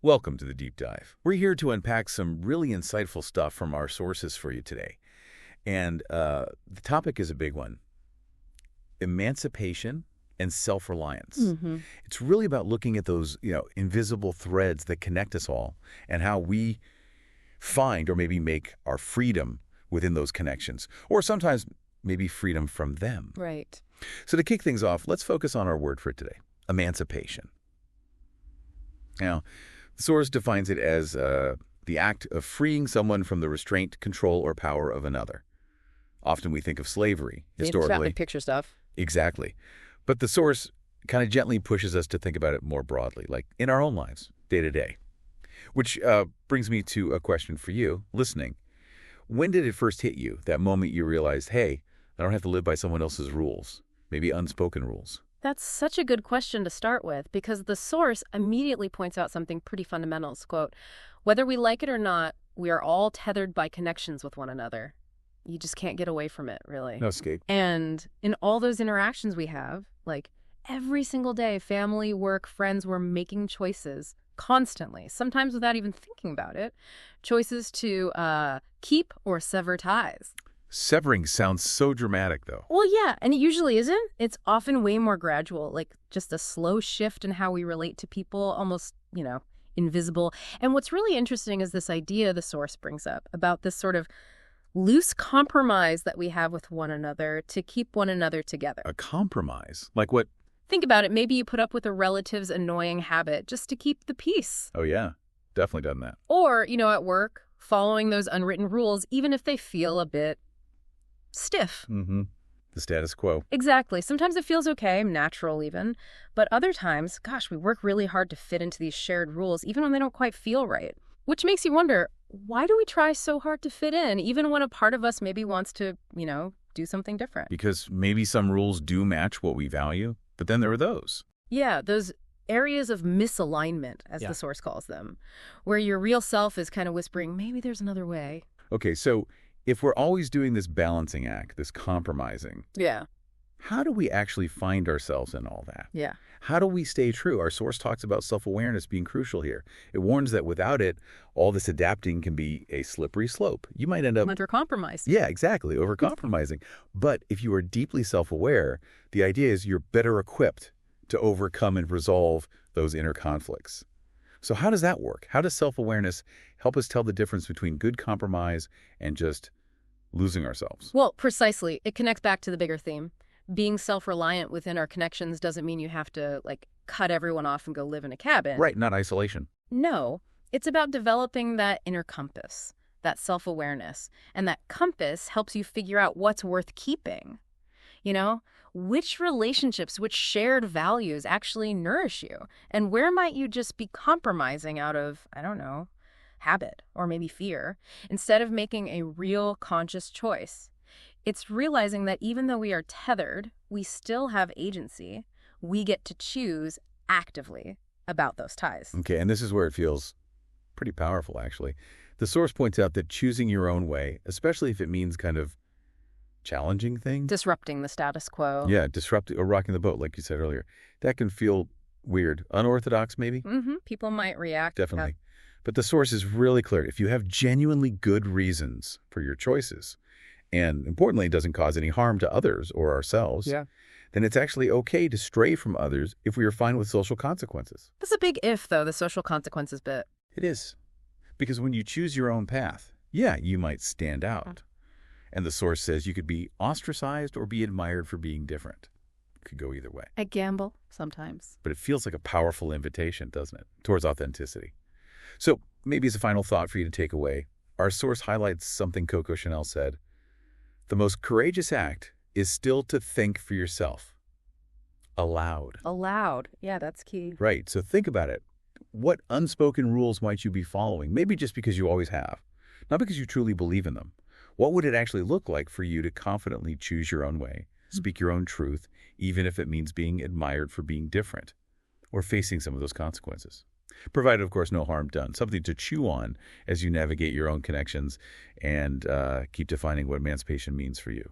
Welcome to the Deep Dive. We're here to unpack some really insightful stuff from our sources for you today. And the topic is a big one: emancipation and self-reliance. It's really about looking at those, invisible threads that connect us all and how we find or maybe make our freedom within those connections, or sometimes maybe freedom from them. Right. So to kick things off, let's focus on our word for today: emancipation. Now, the source defines it as the act of freeing someone from the restraint, control, or power of another. Often we think of slavery, historically. Picture stuff. Exactly. But the source kind of gently pushes us to think about it more broadly, like in our own lives, day to day. Which brings me to a question for you, listening. When did it first hit you, that moment you realized, hey, I don't have to live by someone else's rules, maybe unspoken rules? That's such a good question to start with, because the source immediately points out something pretty fundamental. Quote, "Whether we like it or not, we are all tethered by connections with one another." You just can't get away from it, really. No escape. And in all those interactions we have, like every single day, family, work, friends, we're making choices constantly, sometimes without even thinking about it. Choices to keep or sever ties. Severing sounds so dramatic, though. Well, yeah, and it usually isn't. It's often way more gradual, like just a slow shift in how we relate to people, almost, invisible. And what's really interesting is this idea the source brings up about this sort of loose compromise that we have with one another to keep one another together. A compromise? Like what? Think about it. Maybe you put up with a relative's annoying habit just to keep the peace. Oh, yeah. Definitely done that. Or, at work, following those unwritten rules, even if they feel a bit stiff. The status quo. Exactly. Sometimes it feels okay, natural even. But other times, gosh, we work really hard to fit into these shared rules, even when they don't quite feel right. Which makes you wonder, why do we try so hard to fit in, even when a part of us maybe wants to, do something different? Because maybe some rules do match what we value, but then there are those. Yeah, those areas of misalignment, as the source calls them, where your real self is kind of whispering, maybe there's another way. Okay, so if we're always doing this balancing act, this compromising, Yeah. how do we actually find ourselves in all that? Yeah. How do we stay true? Our source talks about self-awareness being crucial here. It warns that without it, all this adapting can be a slippery slope. You might end up... Under compromise. Yeah, exactly, over-compromising. But if you are deeply self-aware, the idea is you're better equipped to overcome and resolve those inner conflicts. So how does that work? How does self-awareness help us tell the difference between good compromise and just losing ourselves? Well, precisely. It connects back to the bigger theme. Being self-reliant within our connections doesn't mean you have to, cut everyone off and go live in a cabin. Right, not isolation. No. It's about developing that inner compass, that self-awareness. And that compass helps you figure out what's worth keeping. Which relationships, which shared values actually nourish you? And where might you just be compromising out of, I don't know, habit or maybe fear, instead of making a real conscious choice? It's realizing that even though we are tethered, we still have agency. We get to choose actively about those ties. Okay, and this is where it feels pretty powerful, actually. The source points out that choosing your own way, especially if it means kind of challenging things. Disrupting the status quo. Yeah, disrupting or rocking the boat, like you said earlier. That can feel weird. Unorthodox, maybe? People might react. Definitely. But the source is really clear. If you have genuinely good reasons for your choices, and importantly, it doesn't cause any harm to others or ourselves, then it's actually okay to stray from others if we are fine with social consequences. That's a big if, though, the social consequences bit. It is. Because when you choose your own path, you might stand out. And the source says you could be ostracized or be admired for being different. It could go either way. I gamble sometimes. But it feels like a powerful invitation, doesn't it, towards authenticity. So maybe as a final thought for you to take away, our source highlights something Coco Chanel said: the most courageous act is still to think for yourself. Aloud. Aloud. Yeah, that's key. Right. So think about it. What unspoken rules might you be following? Maybe just because you always have, not because you truly believe in them. What would it actually look like for you to confidently choose your own way, speak your own truth, even if it means being admired for being different or facing some of those consequences? Provided, of course, no harm done. Something to chew on as you navigate your own connections and keep defining what emancipation means for you.